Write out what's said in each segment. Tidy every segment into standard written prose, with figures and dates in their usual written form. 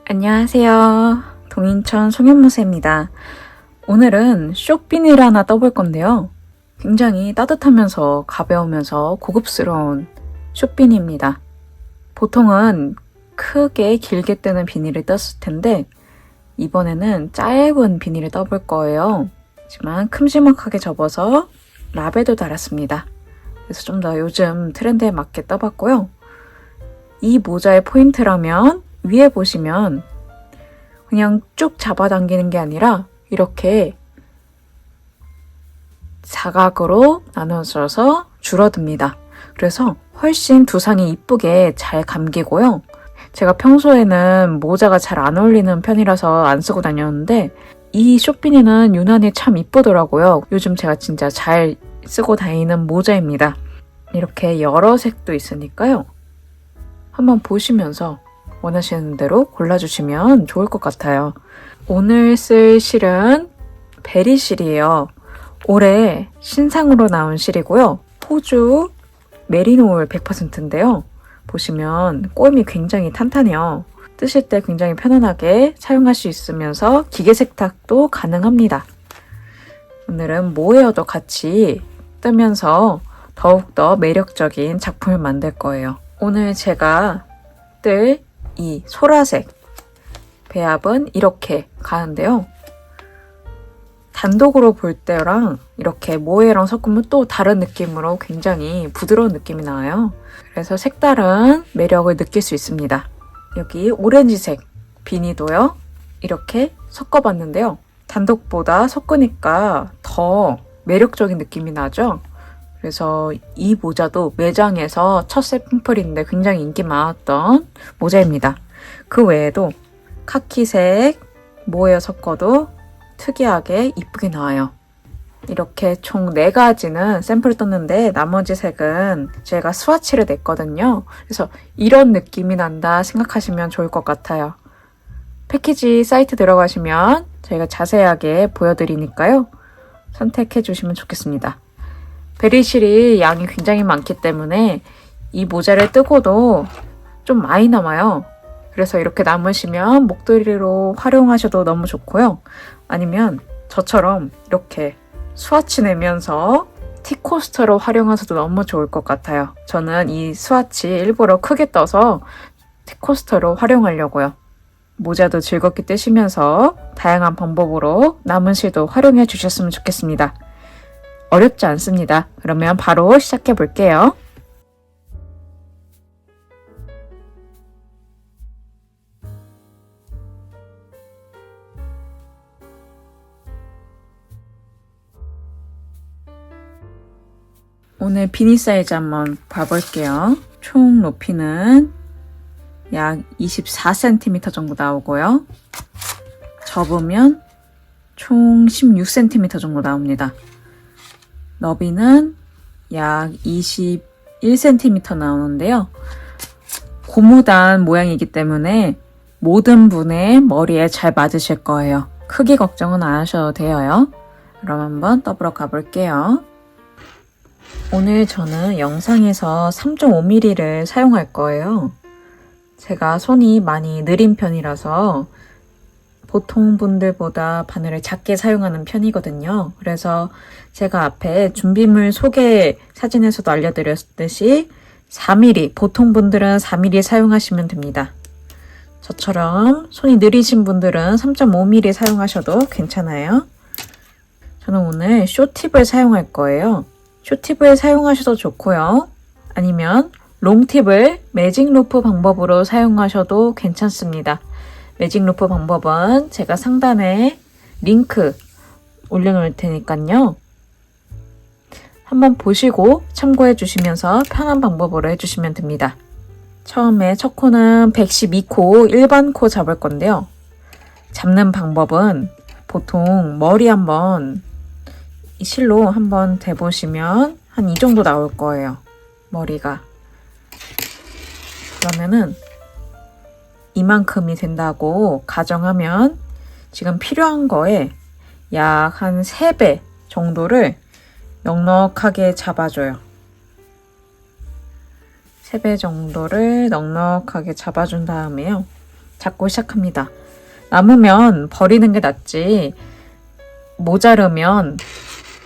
안녕하세요. 동인천 송현무새입니다. 오늘은 쇼비닐 하나 떠볼 건데요. 굉장히 따뜻하면서 가벼우면서 고급스러운 쇼비니입니다. 보통은 크게 길게 뜨는 비닐을 떴을 텐데 이번에는 짧은 비닐을 떠볼 거예요. 하지만 큼지막하게 접어서 라벨도 달았습니다. 그래서 좀 더 요즘 트렌드에 맞게 떠봤고요. 이 모자의 포인트라면 위에 보시면 그냥 쭉 잡아당기는 게 아니라 이렇게 사각으로 나눠져서 줄어듭니다. 그래서 훨씬 두상이 이쁘게 잘 감기고요. 제가 평소에는 모자가 잘 안 어울리는 편이라서 안 쓰고 다녔는데 이 쇼비니는 유난히 참 이쁘더라고요. 요즘 제가 진짜 잘 쓰고 다니는 모자입니다. 이렇게 여러 색도 있으니까요. 한번 보시면서 원하시는 대로 골라주시면 좋을 것 같아요. 오늘 쓸 실은 베리 실이에요. 올해 신상으로 나온 실이고요. 호주 메리노울 100%인데요. 보시면 꿰임이 굉장히 탄탄해요. 뜨실 때 굉장히 편안하게 사용할 수 있으면서 기계 세탁도 가능합니다. 오늘은 모헤어도 같이 뜨면서 더욱더 매력적인 작품을 만들 거예요. 오늘 제가 뜰 이 소라색 배합은 이렇게 가는데요. 단독으로 볼 때랑 이렇게 모헤어랑 섞으면 또 다른 느낌으로 굉장히 부드러운 느낌이 나와요. 그래서 색다른 매력을 느낄 수 있습니다. 여기 오렌지색 비니도요. 이렇게 섞어봤는데요. 단독보다 섞으니까 더 매력적인 느낌이 나죠. 그래서 이 모자도 매장에서 첫 샘플인데 굉장히 인기 많았던 모자입니다. 그 외에도 카키색 모헤어 섞어도 특이하게 이쁘게 나와요. 이렇게 총 4가지는 샘플을 떴는데 나머지 색은 제가 스와치를 냈거든요. 그래서 이런 느낌이 난다 생각하시면 좋을 것 같아요. 패키지 사이트 들어가시면 저희가 자세하게 보여드리니까요. 선택해 주시면 좋겠습니다. 베리실이 양이 굉장히 많기 때문에 이 모자를 뜨고도 좀 많이 남아요. 그래서 이렇게 남으시면 목도리로 활용하셔도 너무 좋고요. 아니면 저처럼 이렇게 스와치 내면서 티코스터로 활용하셔도 너무 좋을 것 같아요. 저는 이 스와치 일부러 크게 떠서 티코스터로 활용하려고요. 모자도 즐겁게 뜨시면서 다양한 방법으로 남은 실도 활용해 주셨으면 좋겠습니다. 어렵지 않습니다. 그러면 바로 시작해 볼게요. 오늘 비니 사이즈 한번 봐볼게요. 총 높이는 약 24cm 정도 나오고요. 접으면 총 16cm 정도 나옵니다. 너비는 약 21cm 나오는데요. 고무단 모양이기 때문에 모든 분의 머리에 잘 맞으실 거예요. 크기 걱정은 안 하셔도 돼요. 그럼 한번 떠보러 가볼게요. 오늘 저는 영상에서 3.5mm를 사용할 거예요. 제가 손이 많이 느린 편이라서 보통 분들보다 바늘을 작게 사용하는 편이거든요. 그래서 제가 앞에 준비물 소개 사진에서도 알려드렸듯이 4mm, 보통 분들은 4mm 사용하시면 됩니다. 저처럼 손이 느리신 분들은 3.5mm 사용하셔도 괜찮아요. 저는 오늘 쇼팁을 사용할 거예요. 쇼팁을 사용하셔도 좋고요. 아니면 롱팁을 매직 루프 방법으로 사용하셔도 괜찮습니다. 매직 루프 방법은 제가 상단에 링크 올려놓을 테니까요. 한번 보시고 참고해 주시면서 편한 방법으로 해주시면 됩니다. 처음에 첫 코는 112코 일반 코 잡을 건데요. 잡는 방법은 보통 머리 한번 실로 한번 대보시면 한 이 정도 나올 거예요. 머리가. 그러면은 이만큼이 된다고 가정하면 지금 필요한 거에 약 한 3배 정도를 넉넉하게 잡아줘요. 3배 정도를 넉넉하게 잡아준 다음에요. 잡고 시작합니다. 남으면 버리는 게 낫지 모자르면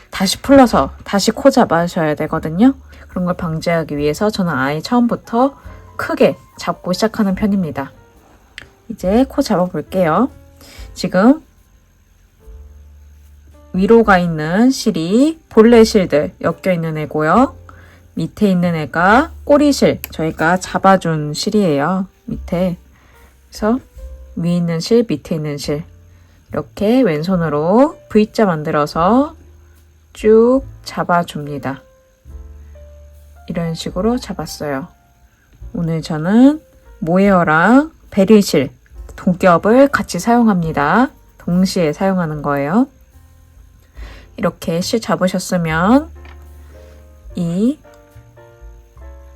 다시 풀러서 다시 코 잡아셔야 되거든요. 그런 걸 방지하기 위해서 저는 아예 처음부터 크게 잡고 시작하는 편입니다. 이제 코 잡아볼게요. 지금 위로 가 있는 실이 본래 실들 엮여 있는 애고요. 밑에 있는 애가 꼬리실, 저희가 잡아준 실이에요. 밑에. 그래서 위에 있는 실, 밑에 있는 실 이렇게 왼손으로 V자 만들어서 쭉 잡아줍니다. 이런 식으로 잡았어요. 오늘 저는 모헤어랑 베릴실, 독엽을 같이 사용합니다. 동시에 사용하는 거예요. 이렇게 실 잡으셨으면 이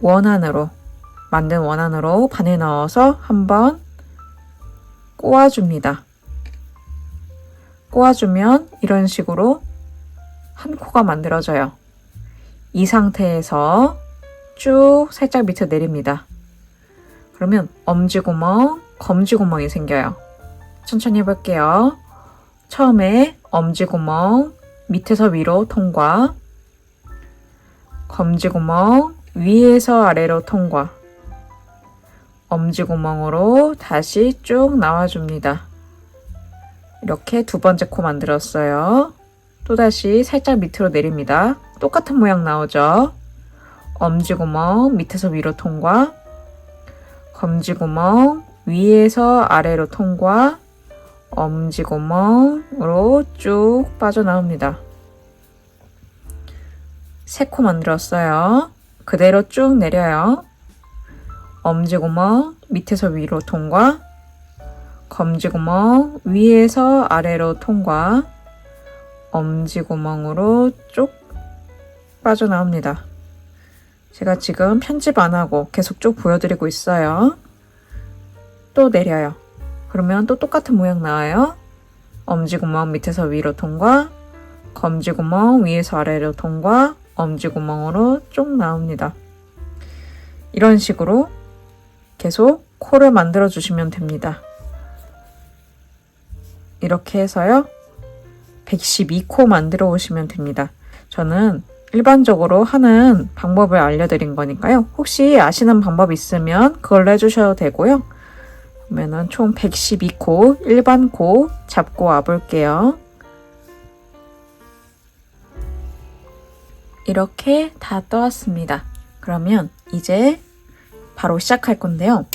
원안으로 만든 원안으로 바늘 넣어서 한번 꼬아줍니다. 꼬아주면 이런 식으로 한 코가 만들어져요. 이 상태에서 쭉 살짝 밑으로 내립니다. 그러면 엄지구멍, 검지구멍이 생겨요. 천천히 해볼게요. 처음에 엄지구멍, 밑에서 위로 통과, 검지구멍, 위에서 아래로 통과, 엄지구멍으로 다시 쭉 나와줍니다. 이렇게 두 번째 코 만들었어요. 또다시 살짝 밑으로 내립니다. 똑같은 모양 나오죠? 엄지구멍, 밑에서 위로 통과, 검지구멍, 위에서 아래로 통과, 엄지구멍으로 쭉 빠져나옵니다. 3코 만들었어요. 그대로 쭉 내려요. 엄지구멍, 밑에서 위로 통과, 검지구멍, 위에서 아래로 통과, 엄지구멍으로 쭉 빠져나옵니다. 제가 지금 편집 안 하고 계속 쭉 보여드리고 있어요. 또 내려요. 그러면 또 똑같은 모양 나와요. 엄지구멍 밑에서 위로 통과, 검지구멍 위에서 아래로 통과, 엄지구멍으로 쭉 나옵니다. 이런 식으로 계속 코를 만들어 주시면 됩니다. 이렇게 해서요. 112코 만들어 오시면 됩니다. 저는 일반적으로 하는 방법을 알려드린 거니까요. 혹시 아시는 방법 있으면 그걸로 해주셔도 되고요. 그러면은 총 112코, 일반 코 잡고 와볼게요. 이렇게 다 떠왔습니다. 그러면 이제 바로 시작할 건데요.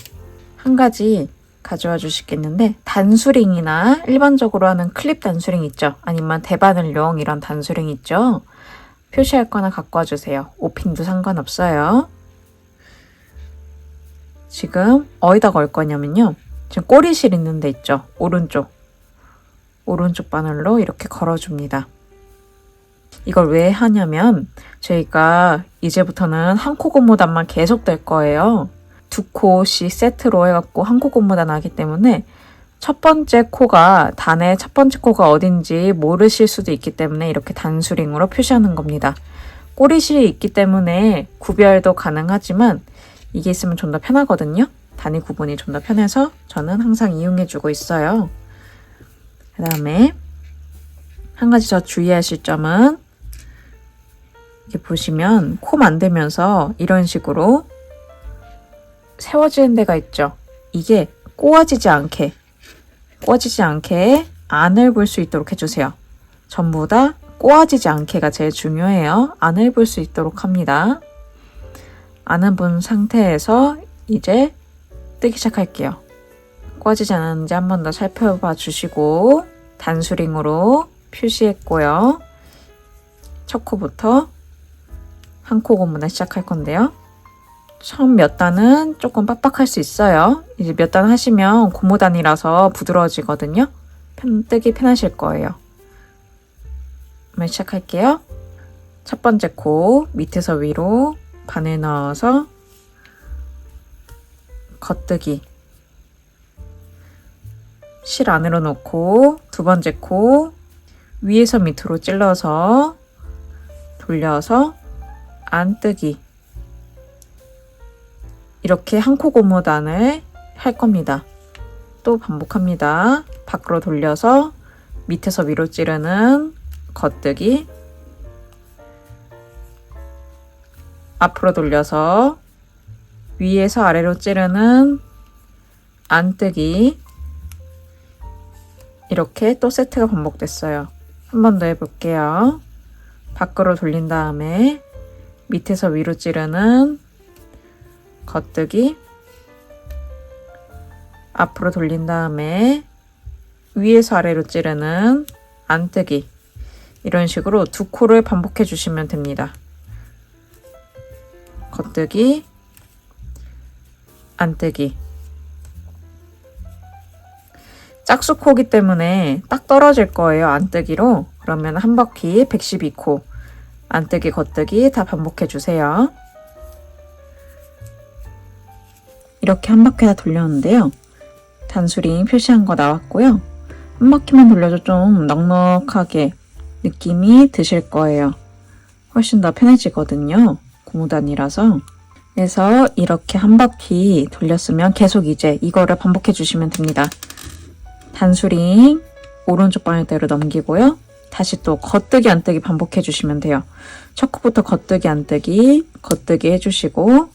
한 가지 가져와 주시겠는데 단수링이나 일반적으로 하는 클립 단수링 있죠? 아니면 대바늘용 이런 단수링 있죠? 표시할 거나 갖고 와주세요. 오핀도 상관없어요. 지금 어디다 걸 거냐면요. 지금 꼬리실 있는 데 있죠? 오른쪽 바늘로 이렇게 걸어줍니다. 이걸 왜 하냐면 저희가 이제부터는 한 코 고무단만 계속 될 거예요. 2코씩 세트로 해갖고 한 코 고무단 하기 때문에 첫 번째 코가 단의 첫 번째 코가 어딘지 모르실 수도 있기 때문에 이렇게 단수링으로 표시하는 겁니다. 꼬리실이 있기 때문에 구별도 가능하지만 이게 있으면 좀 더 편하거든요. 단위 구분이 좀 더 편해서 저는 항상 이용해주고 있어요. 그 다음에 한 가지 더 주의하실 점은 이렇게 보시면 코 만들면서 이런 식으로 세워지는 데가 있죠. 이게 꼬아지지 않게 안을 볼 수 있도록 해주세요. 전부 다 꼬아지지 않게가 제일 중요해요. 안을 볼 수 있도록 합니다. 안을 본 상태에서 이제 뜨기 시작할게요. 꼬아지지 않았는지 한 번 더 살펴봐 주시고 단수링으로 표시했고요. 첫 코부터 한 코 고무단 시작할 건데요. 처음 몇 단은 조금 빡빡할 수 있어요. 이제 몇 단 하시면 고무단이라서 부드러워지거든요. 뜨기 편하실 거예요. 한번 시작할게요. 첫 번째 코 밑에서 위로 바늘 넣어서 겉뜨기 실 안으로 놓고 두 번째 코 위에서 밑으로 찔러서 돌려서 안뜨기 이렇게 한 코 고무단을 할 겁니다. 또 반복합니다. 밖으로 돌려서 밑에서 위로 찌르는 겉뜨기, 앞으로 돌려서 위에서 아래로 찌르는 안뜨기. 이렇게 또 세트가 반복됐어요. 한 번 더 해볼게요. 밖으로 돌린 다음에 밑에서 위로 찌르는 겉뜨기, 앞으로 돌린 다음에 위에서 아래로 찌르는 안뜨기. 이런 식으로 두 코를 반복해 주시면 됩니다. 겉뜨기, 안뜨기. 짝수코기 때문에 딱 떨어질 거예요, 안뜨기로. 그러면 한 바퀴 112코. 안뜨기, 겉뜨기 다 반복해 주세요. 이렇게 한 바퀴 다 돌렸는데요. 단수링 표시한 거 나왔고요. 한 바퀴만 돌려도 좀 넉넉하게 느낌이 드실 거예요. 훨씬 더 편해지거든요. 고무단이라서. 그래서 이렇게 한 바퀴 돌렸으면 계속 이제 이거를 반복해 주시면 됩니다. 단수링 오른쪽 방향대로 넘기고요. 다시 또 겉뜨기 안뜨기 반복해 주시면 돼요. 첫 코부터 겉뜨기 안뜨기, 겉뜨기 해주시고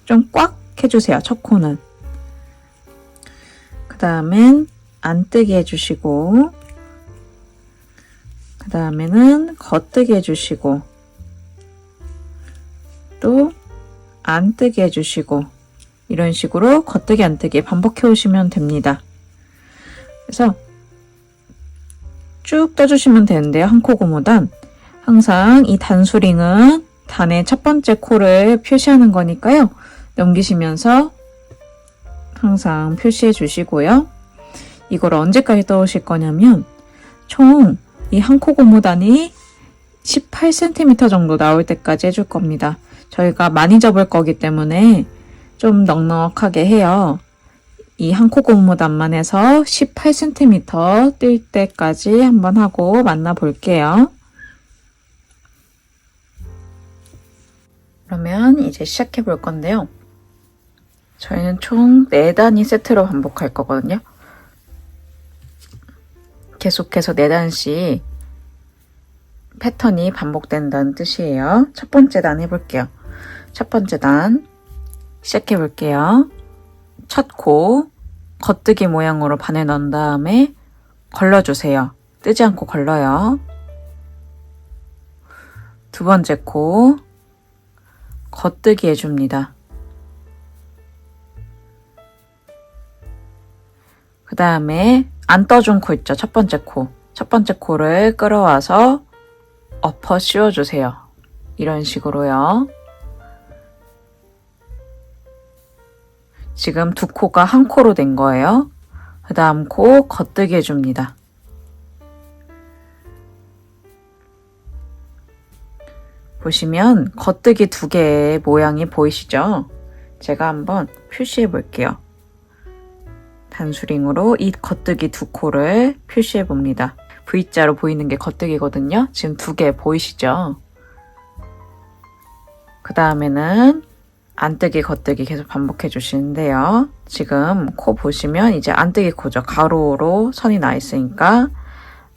좀 꽉 해주세요. 첫 코는. 그 다음엔 안뜨기 해주시고, 그 다음에는 겉뜨기 해주시고, 또 안뜨기 해주시고, 이런 식으로 겉뜨기 안뜨기 반복해 오시면 됩니다. 그래서 쭉 떠주시면 되는데요. 한 코 고무단. 항상 이 단수링은 단의 첫 번째 코를 표시하는 거니까요. 넘기시면서 항상 표시해 주시고요. 이걸 언제까지 떠오실 거냐면 총 이 한 코 고무단이 18cm 정도 나올 때까지 해줄 겁니다. 저희가 많이 접을 거기 때문에 좀 넉넉하게 해요. 이 한 코 고무단만 해서 18cm 뜰 때까지 한번 하고 만나 볼게요. 그러면 이제 시작해 볼 건데요. 저희는 총 4단위 세트로 반복할 거거든요. 계속해서 4단씩 패턴이 반복된다는 뜻이에요. 첫 번째 단 해볼게요. 첫 번째 단 시작해 볼게요. 첫 코 겉뜨기 모양으로 바늘 넣은 다음에 걸러주세요. 뜨지 않고 걸러요. 두 번째 코 겉뜨기 해줍니다. 그 다음에 안 떠준 코 있죠? 첫 번째 코. 첫 번째 코를 끌어와서 엎어 씌워주세요. 이런 식으로요. 지금 두 코가 한 코로 된 거예요. 그 다음 코 겉뜨기 해줍니다. 보시면 겉뜨기 두 개의 모양이 보이시죠? 제가 한번 표시해 볼게요. 단수링으로 이 겉뜨기 두 코를 표시해 봅니다. V자로 보이는 게 겉뜨기거든요. 지금 두 개 보이시죠? 그 다음에는 안뜨기, 겉뜨기 계속 반복해 주시는데요. 지금 코 보시면 이제 안뜨기 코죠. 가로로 선이 나 있으니까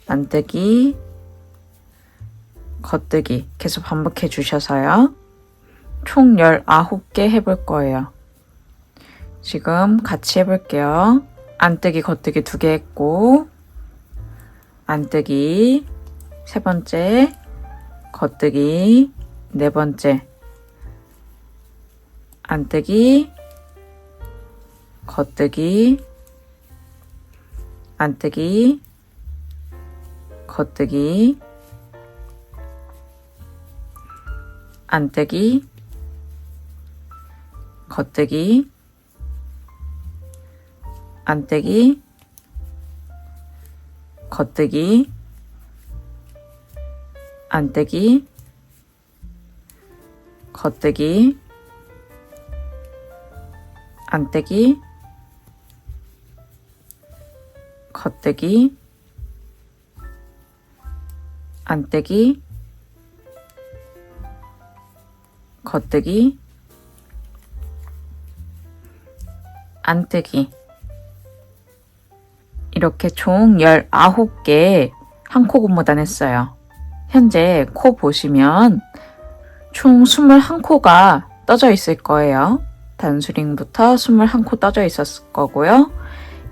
안뜨기, 겉뜨기 계속 반복해 주셔서요. 총 19개 해볼 거예요. 지금 같이 해볼게요. 안뜨기, 겉뜨기 2개 했고, 안뜨기 세 번째, 겉뜨기 네 번째, 안뜨기, 겉뜨기, 안뜨기, 겉뜨기, 안뜨기, 겉뜨기, 안뜨기, 겉뜨기, 안뜨기, 겉뜨기, 안뜨기, 겉뜨기, 안뜨기, 겉뜨기, 안뜨기. 이렇게 총 19개 한 코 고무단 했어요. 현재 코 보시면 총 21코가 떠져 있을 거예요. 단수링부터 21코 떠져 있었을 거고요.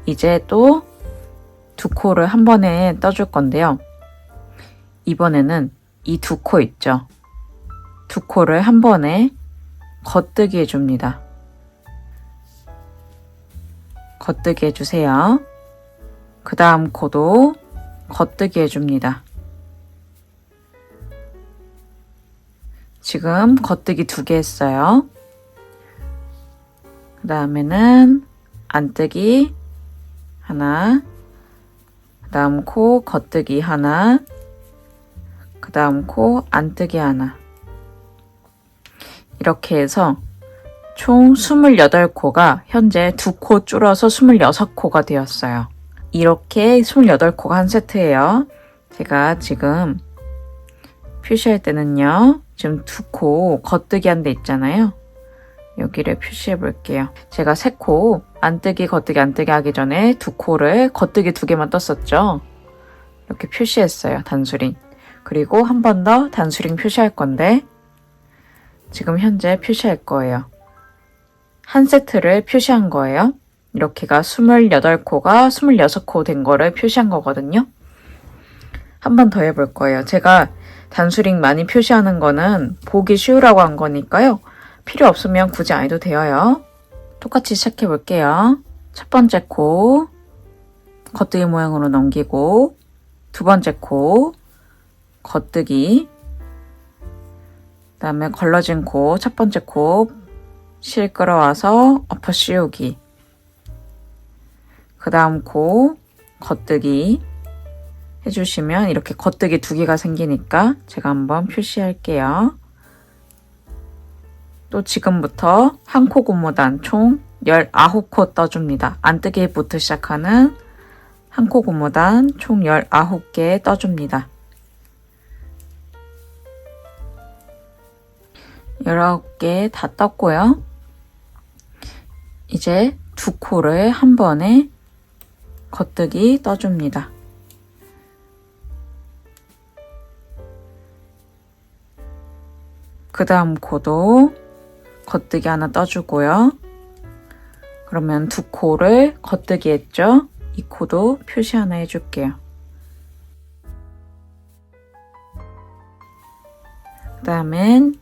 이제 또 2코를 한 번에 떠줄 건데요. 이번에는 이 2코 있죠. 2코를 한 번에 겉뜨기 해줍니다. 겉뜨기 해주세요. 그 다음 코도 겉뜨기 해줍니다. 지금 겉뜨기 2개 했어요. 그 다음에는 안뜨기 하나, 그 다음 코 겉뜨기 하나, 그 다음 코 안뜨기 하나. 이렇게 해서 총 28코가 현재 2코 줄어서 26코가 되었어요. 이렇게 28코가 한 세트예요. 제가 지금 표시할 때는요. 지금 2코 겉뜨기 한 데 있잖아요. 여기를 표시해 볼게요. 제가 3코 안뜨기 겉뜨기 안뜨기 하기 전에 2코를 겉뜨기 2개만 떴었죠. 이렇게 표시했어요. 단수링. 그리고 한 번 더 단수링 표시할 건데 지금 현재 표시할 거예요. 한 세트를 표시한 거예요. 이렇게가 28코가 26코 된 거를 표시한 거거든요. 한 번 더 해볼 거예요. 제가 단수링 많이 표시하는 거는 보기 쉬우라고 한 거니까요. 필요 없으면 굳이 안 해도 돼요. 똑같이 시작해 볼게요. 첫 번째 코 겉뜨기 모양으로 넘기고 두 번째 코 겉뜨기 그 다음에 걸러진 코 첫 번째 코 실 끌어와서 엎어 씌우기 그 다음 코 겉뜨기 해주시면 이렇게 겉뜨기 2개가 생기니까 제가 한번 표시할게요. 또 지금부터 한 코 고무단 총 19코 떠줍니다. 안뜨기부터 시작하는 한 코 고무단 총 19개 떠줍니다. 19개 다 떴고요. 이제 2코를 한 번에 겉뜨기 떠줍니다. 그 다음 코도 겉뜨기 하나 떠주고요. 그러면 2코를 겉뜨기 했죠? 이 코도 표시 하나 해줄게요. 그 다음엔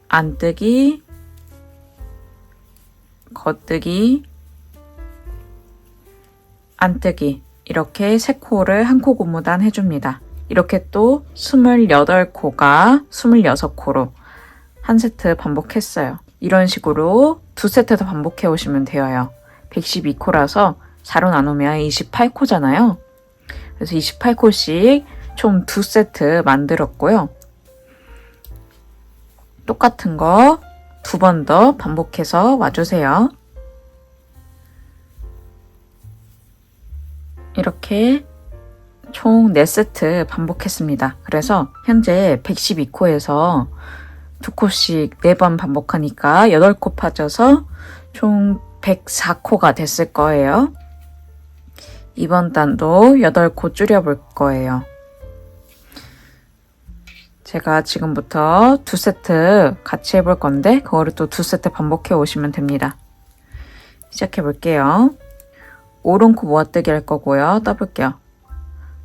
안뜨기, 겉뜨기, 안뜨기 이렇게 3코를 한 코 고무단 해줍니다. 이렇게 또 28코가 26코로 한 세트 반복했어요. 이런 식으로 2세트 더 반복해 오시면 되어요. 112코라서 4로 나누면 28코잖아요. 그래서 28코씩 총 2세트 만들었고요. 똑같은 거 2번 더 반복해서 와주세요. 이렇게 총 4세트 반복했습니다. 그래서 현재 112코에서 2코씩 4번 반복하니까 8코 빠져서 총 104코가 됐을 거예요. 이번 단도 8코 줄여볼 거예요. 제가 지금부터 2세트 같이 해볼 건데 그거를 또 2세트 반복해 오시면 됩니다. 시작해 볼게요. 오른코 모아뜨기 할 거고요. 떠볼게요.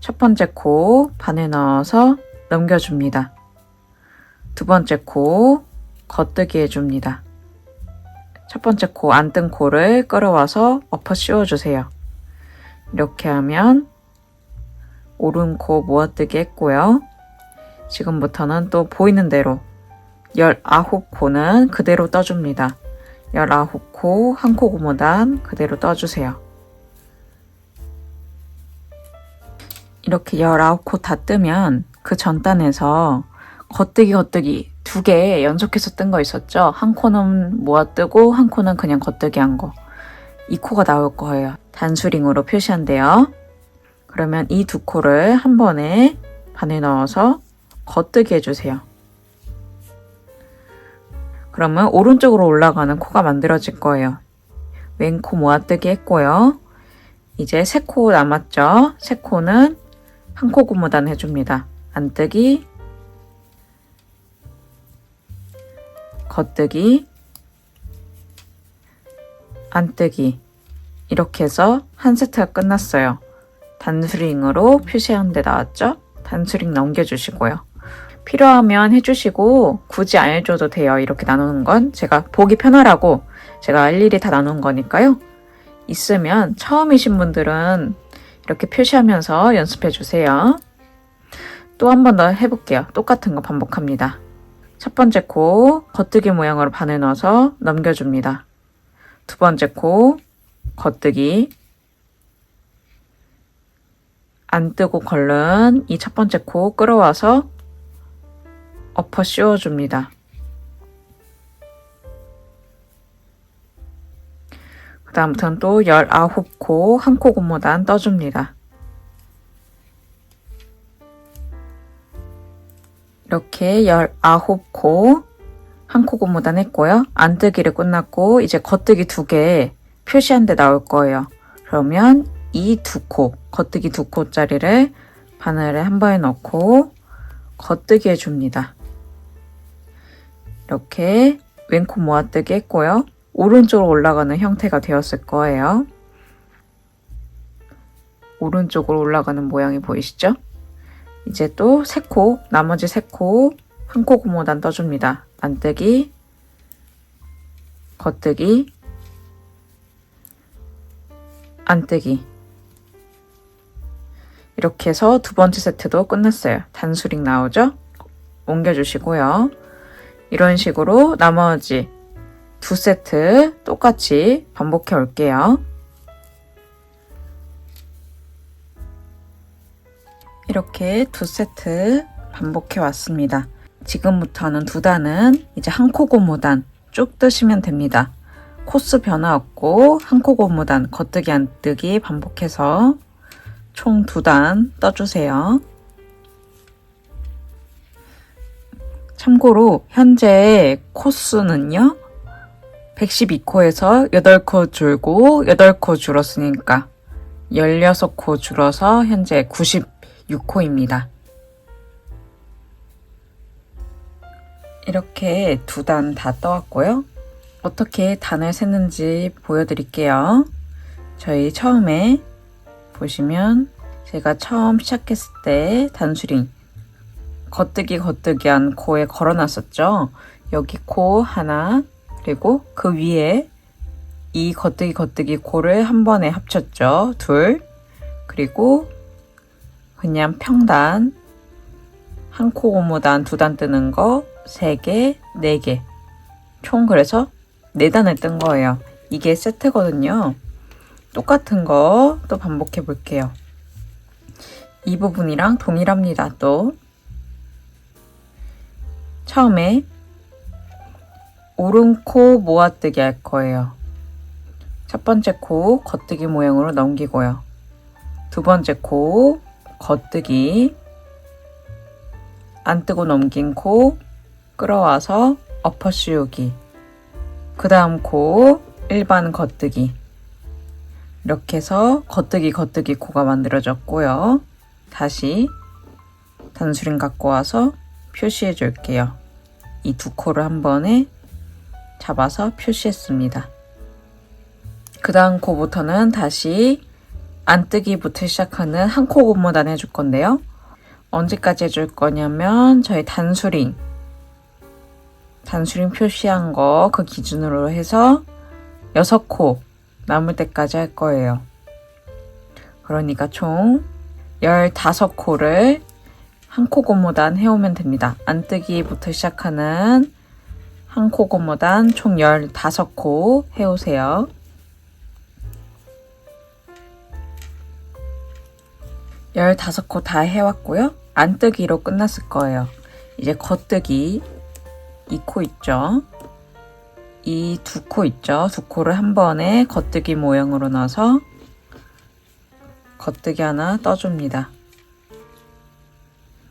첫 번째 코 바늘 넣어서 넘겨줍니다. 두 번째 코 겉뜨기 해줍니다. 첫 번째 코 안 뜬 코를 끌어와서 엎어 씌워주세요. 이렇게 하면 오른코 모아뜨기 했고요. 지금부터는 또 보이는 대로 19코는 그대로 떠줍니다. 19코 한 코 고무단 그대로 떠주세요. 이렇게 19코 다 뜨면 그 전 단에서 겉뜨기 2개 연속해서 뜬 거 있었죠? 한 코는 모아뜨고 한 코는 그냥 겉뜨기 한 거. 이 코가 나올 거예요. 단수링으로 표시한대요. 그러면 이 2코를 한 번에 바늘 넣어서 겉뜨기 해주세요. 그러면 오른쪽으로 올라가는 코가 만들어질 거예요. 왼코 모아뜨기 했고요. 이제 세 코 남았죠? 세 코는 한 코 고무단 해줍니다. 안뜨기, 겉뜨기, 안뜨기. 이렇게 해서 한 세트가 끝났어요. 단수링으로 표시한 데 나왔죠? 단수링 넘겨주시고요. 필요하면 해주시고 굳이 안 해줘도 돼요. 이렇게 나누는 건 제가 보기 편하라고 제가 일일이 다 나눈 거니까요. 있으면 처음이신 분들은 이렇게 표시하면서 연습해 주세요. 또 한 번 더 해볼게요. 똑같은 거 반복합니다. 첫 번째 코 겉뜨기 모양으로 바늘 넣어서 넘겨줍니다. 두 번째 코 겉뜨기, 안 뜨고 걸른 이 첫 번째 코 끌어와서 엎어 씌워줍니다. 그 다음부터는 또 19코 한 코 고무단 떠줍니다. 이렇게 19코 한 코 고무단 했고요. 안뜨기를 끝났고 이제 겉뜨기 2개 표시한 데 나올 거예요. 그러면 이 2코, 겉뜨기 2코짜리를 바늘에 한 번에 넣고 겉뜨기 해줍니다. 이렇게 왼코 모아뜨기 했고요. 오른쪽으로 올라가는 형태가 되었을 거예요. 오른쪽으로 올라가는 모양이 보이시죠? 이제 또 3코, 나머지 3코 한 코 고무단 떠줍니다. 안뜨기, 겉뜨기, 안뜨기. 이렇게 해서 두 번째 세트도 끝났어요. 단수링 나오죠? 옮겨주시고요. 이런 식으로 나머지 두 세트 똑같이 반복해 올게요. 이렇게 두 세트 반복해 왔습니다. 지금부터는 두 단은 이제 한 코 고무단 쭉 뜨시면 됩니다. 코스 변화 없고 한 코 고무단 겉뜨기 안뜨기 반복해서 총 2단 떠주세요. 참고로 현재 코스는요 112코에서 8코 줄고 8코 줄었으니까 16코 줄어서 현재 96코입니다. 이렇게 2단 다 떠왔고요. 어떻게 단을 셌는지 보여드릴게요. 저희 처음에 보시면 제가 처음 시작했을 때 단수링 겉뜨기 한 코에 걸어놨었죠. 여기 코 하나 그리고 그 위에 이 겉뜨기 코를 한 번에 합쳤죠. 2 그리고 그냥 평단 한 코 고무단 2단 뜨는 거 3개, 4개 총 그래서 4단을 뜬 거예요. 이게 세트거든요. 똑같은 거 또 반복해 볼게요. 이 부분이랑 동일합니다. 또 처음에 오른코 모아뜨기 할 거예요. 첫 번째 코 겉뜨기 모양으로 넘기고요. 두 번째 코 겉뜨기, 안 뜨고 넘긴 코 끌어와서 엎어 씌우기, 그 다음 코 일반 겉뜨기. 이렇게 해서 겉뜨기 코가 만들어졌고요. 다시 단수링 갖고 와서 표시해 줄게요. 이 2코를 한 번에 잡아서 표시했습니다. 그 다음 코부터는 다시 안뜨기부터 시작하는 한 코 고무단 해줄 건데요. 언제까지 해줄 거냐면 저희 단수링 표시한 거 그 기준으로 해서 6코 남을 때까지 할 거예요. 그러니까 총 15코를 한 코 고무단 해오면 됩니다. 안뜨기부터 시작하는 한 코 고무단 총 15코 해오세요. 열다섯 코 다 해왔고요. 안뜨기로 끝났을 거예요. 이제 겉뜨기 2코 있죠. 이 2코 있죠. 2코를 한 번에 겉뜨기 모양으로 넣어서 겉뜨기 하나 떠줍니다.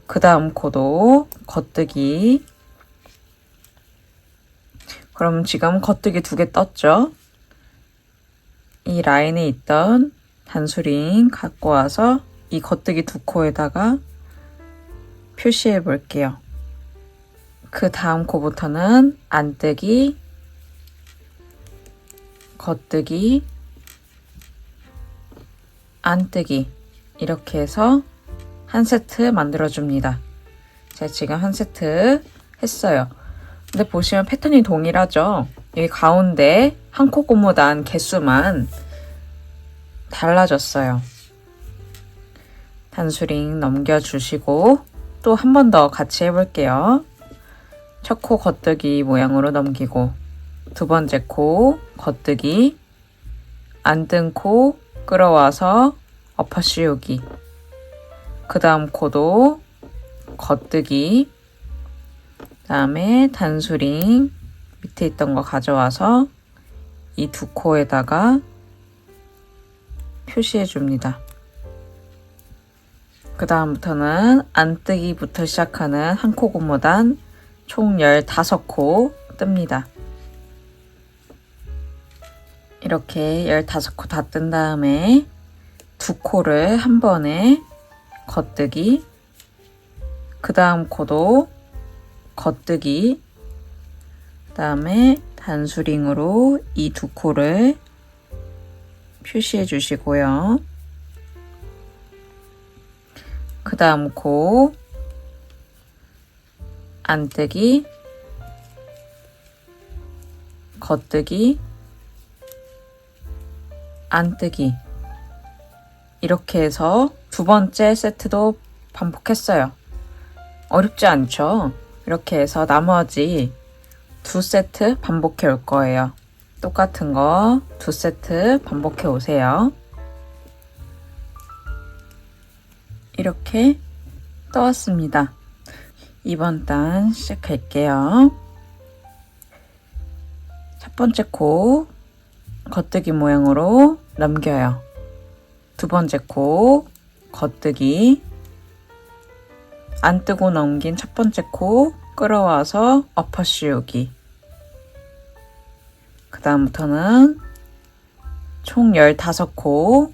그 다음 코도 겉뜨기. 그럼 지금 겉뜨기 2개 떴죠. 이 라인에 있던 단수링 갖고 와서 이 겉뜨기 두 코에다가 표시해 볼게요. 그 다음 코부터는 안뜨기, 겉뜨기, 안뜨기 이렇게 해서 한 세트 만들어줍니다. 제가 지금 한 세트 했어요. 근데 보시면 패턴이 동일하죠? 여기 가운데 한 코 고무단 개수만 달라졌어요. 단수링 넘겨주시고 또 한 번 더 같이 해볼게요. 첫 코 겉뜨기 모양으로 넘기고 두 번째 코 겉뜨기, 안 뜬 코 끌어와서 엎어 씌우기, 그 다음 코도 겉뜨기, 다음에 단수링 밑에 있던 거 가져와서 이 두 코에다가 표시해 줍니다. 그 다음부터는 안뜨기부터 시작하는 한 코 고무단 총 15코 뜹니다. 이렇게 15코 다 뜬 다음에 두 코를 한 번에 겉뜨기, 그 다음 코도 겉뜨기, 그 다음에 단수링으로 이 두 코를 표시해 주시고요. 그 다음 코 안뜨기, 겉뜨기, 안뜨기 이렇게 해서 두 번째 세트도 반복했어요. 어렵지 않죠? 이렇게 해서 나머지 두 세트 반복해 올 거예요. 똑같은 거 두 세트 반복해 오세요. 이렇게 떠왔습니다. 2번 단 시작할게요. 첫 번째 코 겉뜨기 모양으로 넘겨요. 두 번째 코 겉뜨기, 안 뜨고 넘긴 첫 번째 코 끌어와서 엎어 씌우기, 그 다음부터는 총 15코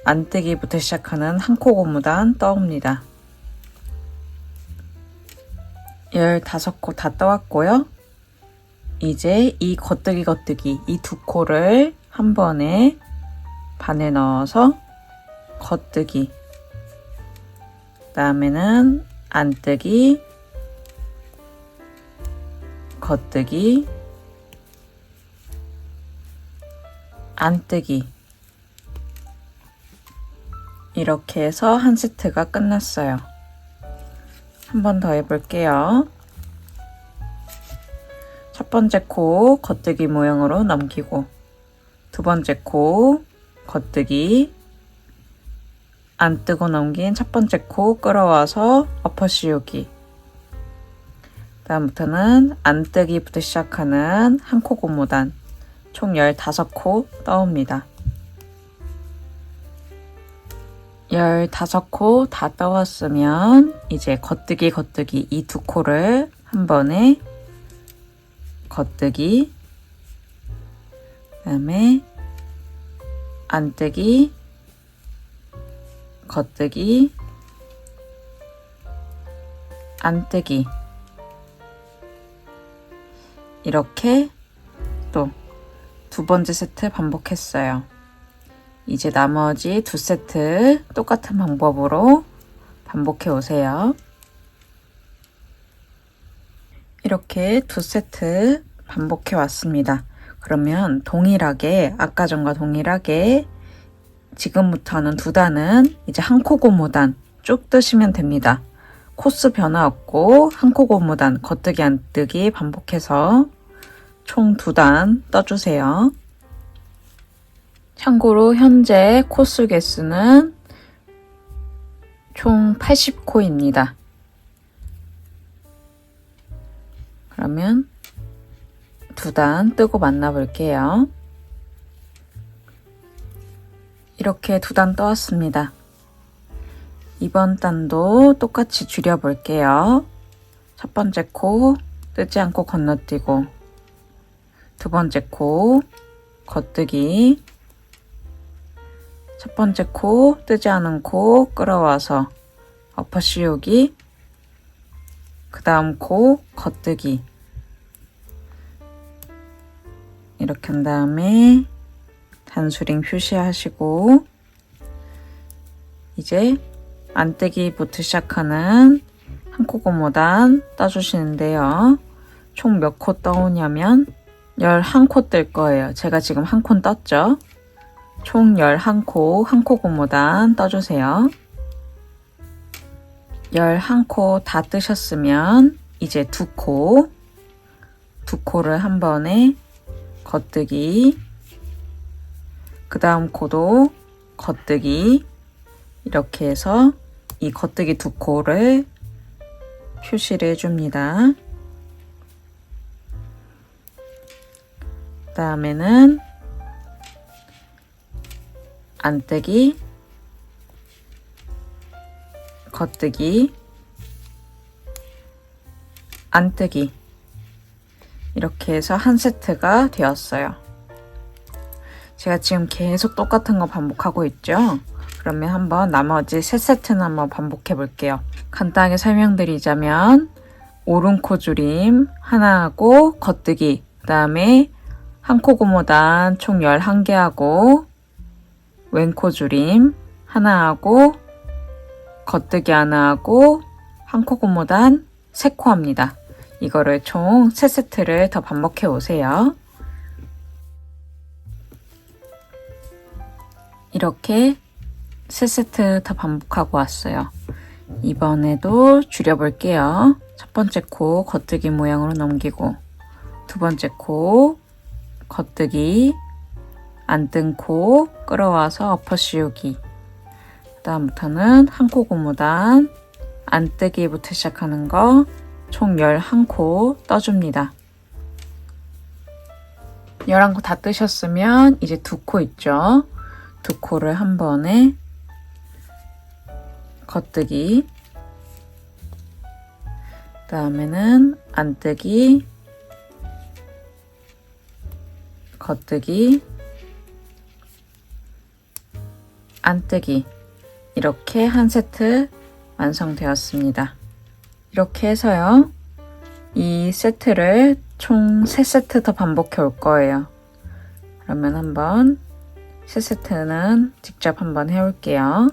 안뜨기부터 시작하는 한 코 고무단 떠옵니다. 15코 다 떠왔고요. 이제 이 겉뜨기 이 두 코를 한 번에 반에 넣어서 겉뜨기, 그 다음에는 안뜨기, 겉뜨기, 안뜨기 이렇게 해서 한 세트가 끝났어요. 한 번 더 해볼게요. 첫 번째 코 겉뜨기 모양으로 넘기고 두 번째 코 겉뜨기, 안 뜨고 넘긴 첫 번째 코 끌어와서 엎어 씌우기, 다음부터는 안 뜨기부터 시작하는 한 코 고무단 총 15코 떠옵니다. 15코 다 떠왔으면 이제 겉뜨기 이 두 코를 한 번에 겉뜨기, 그 다음에 안뜨기, 겉뜨기, 안뜨기 이렇게 또 두 번째 세트 반복했어요. 이제 나머지 두 세트 똑같은 방법으로 반복해 오세요. 이렇게 두 세트 반복해 왔습니다. 그러면 동일하게 아까 전과 동일하게 지금부터는 두 단은 이제 한 코 고무단 쭉 뜨시면 됩니다. 코스 변화 없고 한 코 고무단 겉뜨기 안뜨기 반복해서 총 두 단 떠주세요. 참고로 현재 코스 개수는 총 80코입니다. 그러면 두 단 뜨고 만나 볼게요. 이렇게 두 단 떠왔습니다. 이번 단도 똑같이 줄여 볼게요. 첫 번째 코 뜨지 않고 건너뛰고, 두 번째 코 겉뜨기, 첫 번째 코, 뜨지 않은 코 끌어와서 엎어 씌우기, 그 다음 코 겉뜨기. 이렇게 한 다음에 단수링 표시하시고 이제 안뜨기부터 시작하는 한 코 고무단 떠주시는데요. 총 몇 코 떠오냐면 11코 뜰 거예요. 제가 지금 한 코 떴죠. 총 11코, 한 코 고무단 떠주세요. 11코 다 뜨셨으면 이제 두 코를 한 번에 겉뜨기, 그 다음 코도 겉뜨기, 이렇게 해서 이 겉뜨기 두 코를 표시를 해줍니다. 그 다음에는 안뜨기, 겉뜨기, 안뜨기, 이렇게 해서 한 세트가 되었어요. 제가 지금 계속 똑같은 거 반복하고 있죠? 그러면 한번 나머지 3세트는 한번 반복해 볼게요. 간단하게 설명드리자면 오른코 줄임 하나 하고 겉뜨기, 그 다음에 한 코 고무단 총 11개 하고 왼코 줄임 하나 하고 겉뜨기 하나 하고 한 코 고무단 3코 합니다. 이거를 총 3세트를 더 반복해 오세요. 이렇게 3세트 더 반복하고 왔어요. 이번에도 줄여볼게요. 첫 번째 코 겉뜨기 모양으로 넘기고, 두 번째 코 겉뜨기, 안 뜬 코 끌어와서 엎어 씌우기. 그 다음부터는 한 코 고무단 안 뜨기부터 시작하는 거 총 11코 떠줍니다. 11코 다 뜨셨으면 이제 두 코 있죠? 두 코를 한 번에 겉뜨기, 그 다음에는 안뜨기, 겉뜨기, 안뜨기, 이렇게 한 세트 완성되었습니다. 이렇게 해서요, 이 세트를 총 3세트 더 반복해 올 거예요. 그러면 한번 3세트는 직접 한번 해올게요.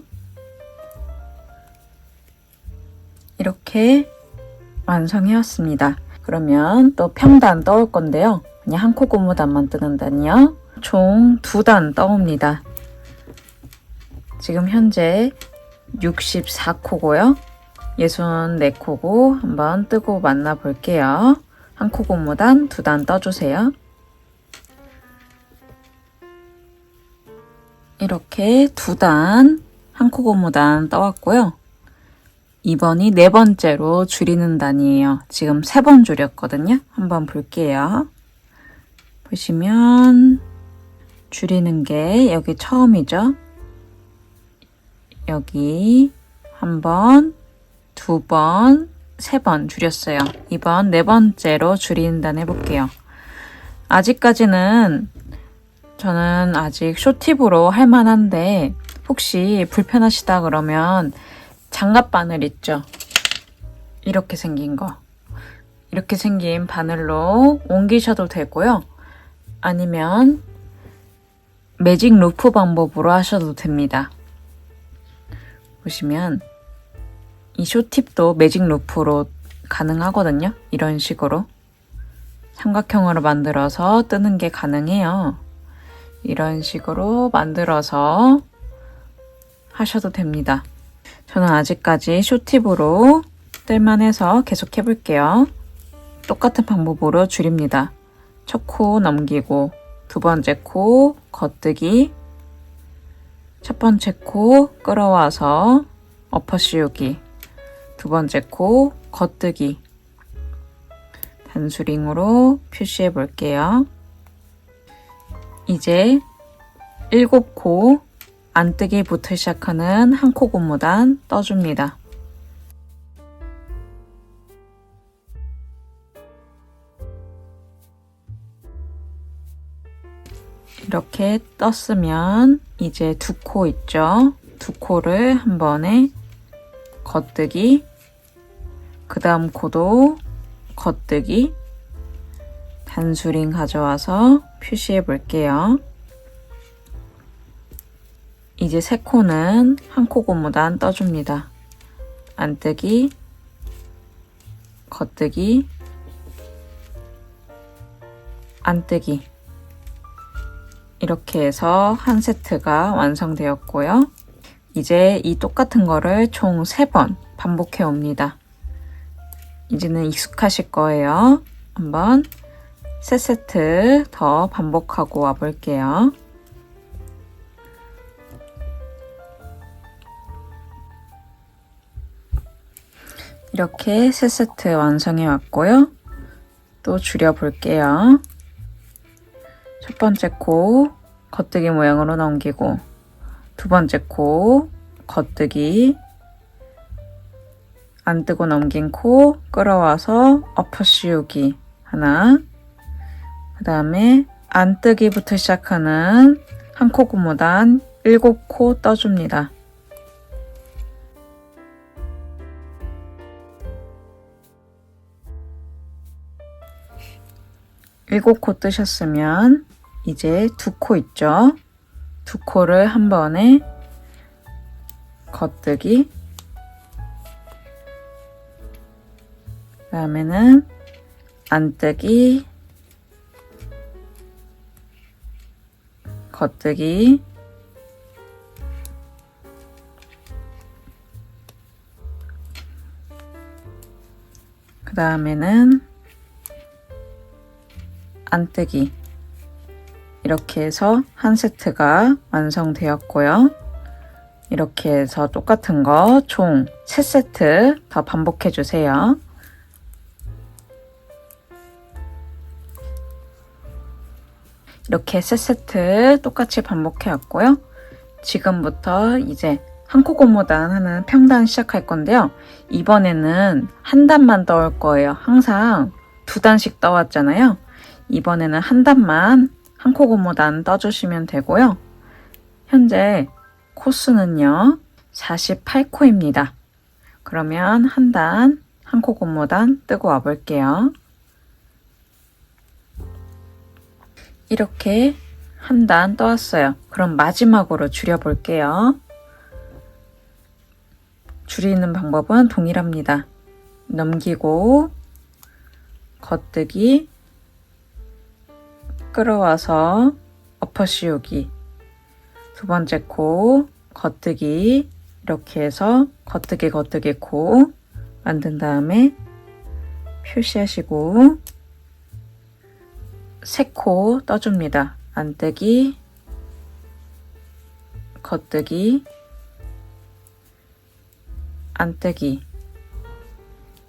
이렇게 완성해왔습니다. 그러면 또 평단 떠올 건데요. 그냥 한 코 고무단만 뜨는단요. 총 2단 떠옵니다. 지금 현재 64코고요. 64코고 한번 뜨고 만나볼게요. 한 코 고무단 2단 떠주세요. 이렇게 2단 한 코 고무단 떠왔고요. 이번이 4번째로 줄이는 단이에요. 지금 3번 줄였거든요. 한번 볼게요. 보시면 줄이는 게 여기 처음이죠. 여기 한 번, 2번, 3번 줄였어요. 이번 4번째로 줄이는 단 해볼게요. 아직까지는 저는 아직 쇼팁으로 할 만한데 혹시 불편하시다 그러면 장갑 바늘 있죠? 이렇게 생긴 거. 이렇게 생긴 바늘로 옮기셔도 되고요. 아니면 매직 루프 방법으로 하셔도 됩니다. 보시면 이 쇼팁도 매직 루프로 가능하거든요. 이런 식으로 삼각형으로 만들어서 뜨는 게 가능해요. 이런 식으로 만들어서 하셔도 됩니다. 저는 아직까지 쇼팁으로 뜰만 해서 계속 해볼게요. 똑같은 방법으로 줄입니다. 첫 코 넘기고, 두 번째 코 겉뜨기, 첫 번째 코 끌어와서 엎어 씌우기, 두 번째 코 겉뜨기, 단수링으로 표시해 볼게요. 이제 7코 안뜨기부터 시작하는 한 코 고무단 떠줍니다. 이렇게 떴으면 이제 두 코 있죠? 두 코를 한 번에 겉뜨기, 그 다음 코도 겉뜨기, 단수링 가져와서 표시해 볼게요. 이제 세 코는 한 코 고무단 떠줍니다. 안뜨기, 겉뜨기, 안뜨기. 이렇게 해서 한 세트가 완성되었고요. 이제 이 똑같은 거를 총 3번 반복해 옵니다. 이제는 익숙하실 거예요. 한번 3세트 더 반복하고 와 볼게요. 이렇게 3세트 완성해 왔고요. 또 줄여 볼게요. 첫 번째 코 겉뜨기 모양으로 넘기고, 두 번째 코 겉뜨기, 안 뜨고 넘긴 코 끌어와서 엎어 씌우기 하나, 그 다음에 안 뜨기부터 시작하는 한 코 고무단 7코 떠줍니다. 7코 뜨셨으면 이제 두 코 있죠? 두 코를 한 번에 겉뜨기, 그 다음에는 안뜨기, 겉뜨기, 그 다음에는 안뜨기. 이렇게 해서 한 세트가 완성되었고요. 이렇게 해서 똑같은 거 총 3세트 더 반복해 주세요. 이렇게 3세트 똑같이 반복해 왔고요. 지금부터 이제 한 코 고무단 하는 평단 시작할 건데요. 이번에는 한 단만 떠올 거예요. 항상 2단씩 떠왔잖아요. 이번에는 한 단만 한 코 고무단 떠주시면 되고요. 현재 코수는요 48코입니다. 그러면 한 단 한 코 고무단 뜨고 와 볼게요. 이렇게 한 단 떠왔어요. 그럼 마지막으로 줄여 볼게요. 줄이는 방법은 동일합니다. 넘기고 겉뜨기, 끌어와서 엎어 씌우기, 두 번째 코 겉뜨기, 이렇게 해서 겉뜨기 겉뜨기 코 만든 다음에 표시하시고 3코 떠줍니다. 안뜨기, 겉뜨기, 안뜨기.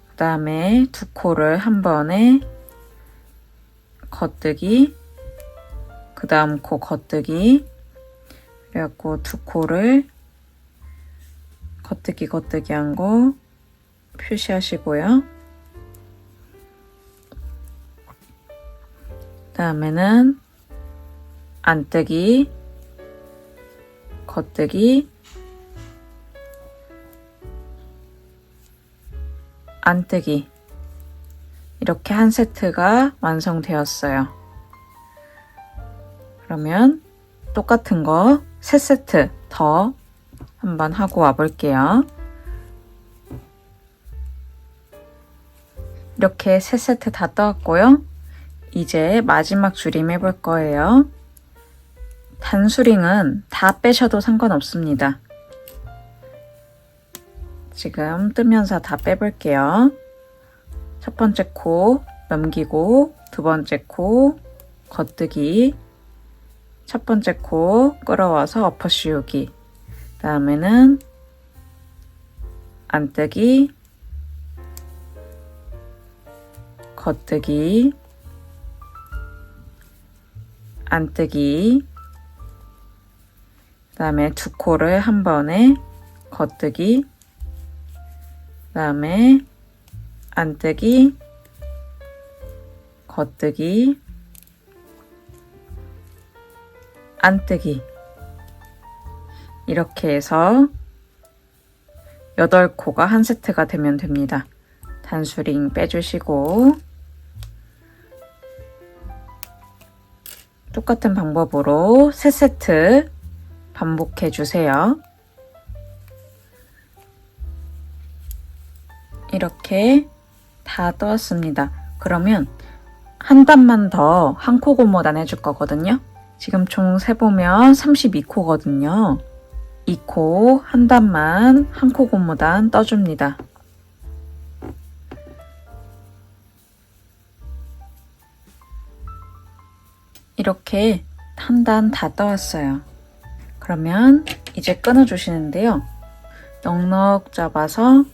그 다음에 두 코를 한 번에 겉뜨기, 그 다음 코 겉뜨기, 그래갖고 두 코를 겉뜨기 겉뜨기 한 거 표시하시고요. 다음에는 안뜨기, 겉뜨기, 안뜨기. 이렇게 한 세트가 완성되었어요. 그러면 똑같은 거 3세트 더 한번 하고 와 볼게요. 이렇게 3세트 다 떠왔고요. 이제 마지막 줄임 해볼 거예요. 단수링은 다 빼셔도 상관없습니다. 지금 뜨면서 다 빼볼게요. 첫 번째 코 넘기고, 두 번째 코 겉뜨기, 첫 번째 코 끌어와서 엎어 씌우기, 다음에는 안뜨기, 겉뜨기, 안뜨기, 그 다음에 두 코를 한 번에 겉뜨기, 그 다음에 안뜨기, 겉뜨기, 안뜨기. 이렇게 해서 8코가 한 세트가 되면 됩니다. 단수링 빼주시고 똑같은 방법으로 3세트 반복해 주세요. 이렇게 다 떠왔습니다. 그러면 한 단만 더 한 코 고무단 해줄 거거든요. 지금 총 세보면 32코거든요. 2코 한 단만 한 코 고무단 떠줍니다. 이렇게 한 단 다 떠왔어요. 그러면 이제 끊어주시는데요. 넉넉 잡아서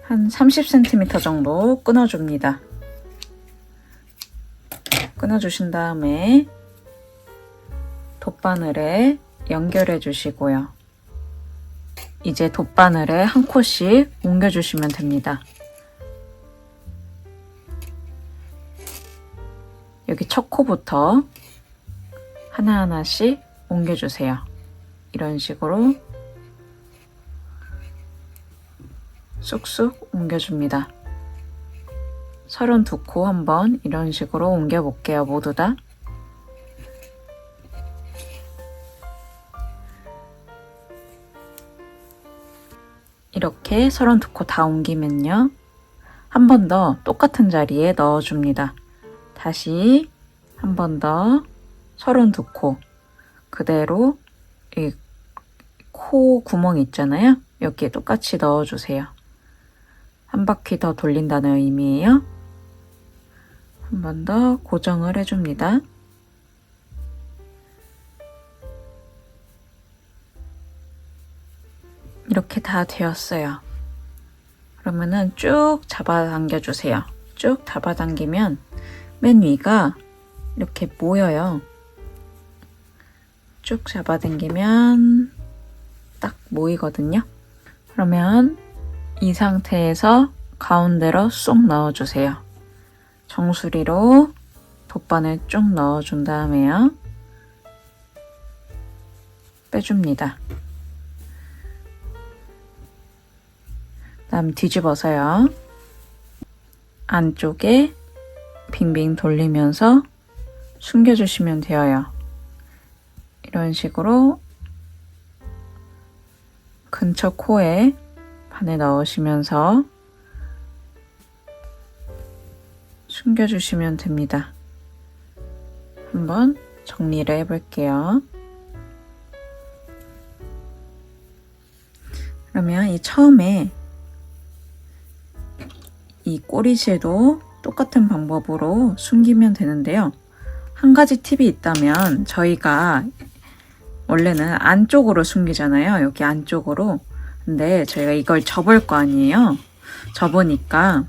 한 30cm 정도 끊어줍니다. 끊어주신 다음에 돗바늘에 연결해 주시고요. 이제 돗바늘에 한 코씩 옮겨주시면 됩니다. 여기 첫 코부터 하나하나씩 옮겨주세요. 이런 식으로 쑥쑥 옮겨줍니다. 32코 한번 이런 식으로 옮겨볼게요. 모두 다. 이렇게 32코 다 옮기면요. 한 번 더 똑같은 자리에 넣어줍니다. 다시 한 번 더 32코 그대로 이 코 구멍 있잖아요. 여기에 똑같이 넣어주세요. 한 바퀴 더 돌린다는 의미예요. 한 번 더 고정을 해줍니다. 이렇게 다 되었어요. 그러면은 쭉 잡아당겨 주세요. 쭉 잡아당기면 맨 위가 이렇게 모여요. 쭉 잡아당기면 딱 모이거든요. 그러면 이 상태에서 가운데로 쏙 넣어주세요. 정수리로 돗바늘 쭉 넣어준 다음에요. 빼줍니다. 다음 뒤집어서요. 안쪽에 빙빙 돌리면서 숨겨주시면 되어요. 이런 식으로 근처 코에 바늘 넣으시면서 숨겨주시면 됩니다. 한번 정리를 해볼게요. 그러면 이 처음에 이 꼬리실도 똑같은 방법으로 숨기면 되는데요. 한 가지 팁이 있다면 저희가 원래는 안쪽으로 숨기잖아요. 여기 안쪽으로. 근데 저희가 이걸 접을 거 아니에요. 접으니까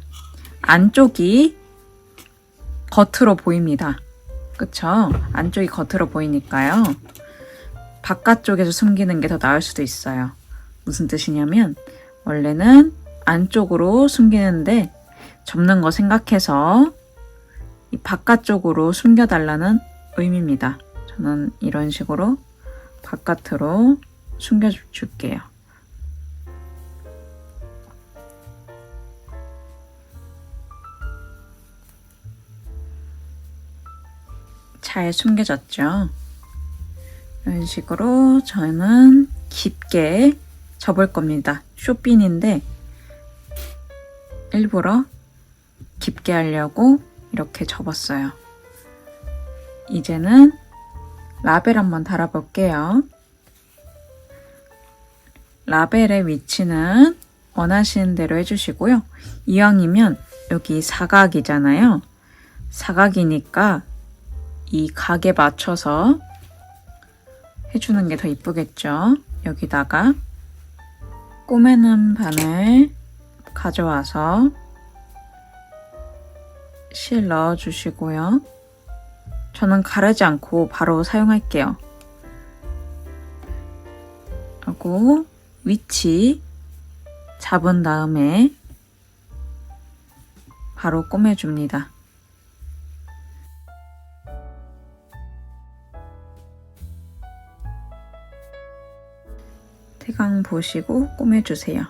안쪽이 겉으로 보입니다. 그쵸? 안쪽이 겉으로 보이니까요. 바깥쪽에서 숨기는 게 더 나을 수도 있어요. 무슨 뜻이냐면 원래는 안쪽으로 숨기는데 접는 거 생각해서 이 바깥쪽으로 숨겨달라는 의미입니다. 저는 이런 식으로 바깥으로 숨겨줄게요. 잘 숨겨졌죠? 이런 식으로 저는 깊게 접을 겁니다. 쇼핀인데 일부러 깊게 하려고 이렇게 접었어요. 이제는 라벨 한번 달아볼게요. 라벨의 위치는 원하시는 대로 해주시고요. 이왕이면 여기 사각이잖아요. 사각이니까 이 각에 맞춰서 해주는 게 더 이쁘겠죠. 여기다가 꼬매는 바늘 가져와서 실 넣어주시고요. 저는 가르지 않고 바로 사용할게요. 하고 위치 잡은 다음에 바로 꼬매줍니다. 태강 보시고 꾸며주세요.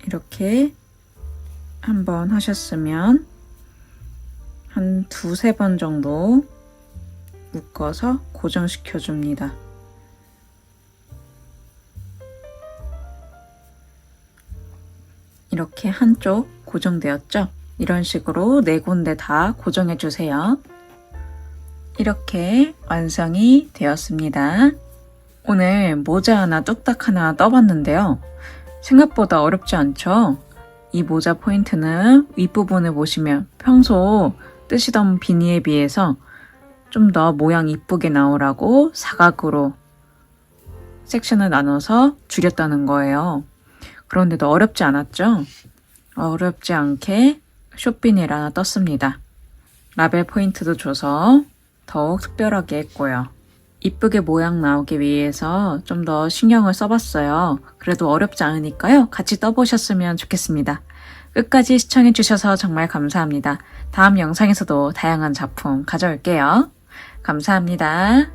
이렇게 한번 하셨으면 한 두세 번 정도 묶어서 고정시켜 줍니다. 이렇게 한쪽 고정되었죠? 이런 식으로 4군데 다 고정해 주세요. 이렇게 완성이 되었습니다. 오늘 모자 하나 뚝딱 하나 떠봤는데요. 생각보다 어렵지 않죠? 이 모자 포인트는 윗부분을 보시면 평소 뜨시던 비니에 비해서 좀 더 모양 이쁘게 나오라고 사각으로 섹션을 나눠서 줄였다는 거예요. 그런데도 어렵지 않았죠? 어렵지 않게 숏비니를 하나 떴습니다. 라벨 포인트도 줘서 더욱 특별하게 했고요. 이쁘게 모양 나오기 위해서 좀 더 신경을 써봤어요. 그래도 어렵지 않으니까요. 같이 떠보셨으면 좋겠습니다. 끝까지 시청해주셔서 정말 감사합니다. 다음 영상에서도 다양한 작품 가져올게요. 감사합니다.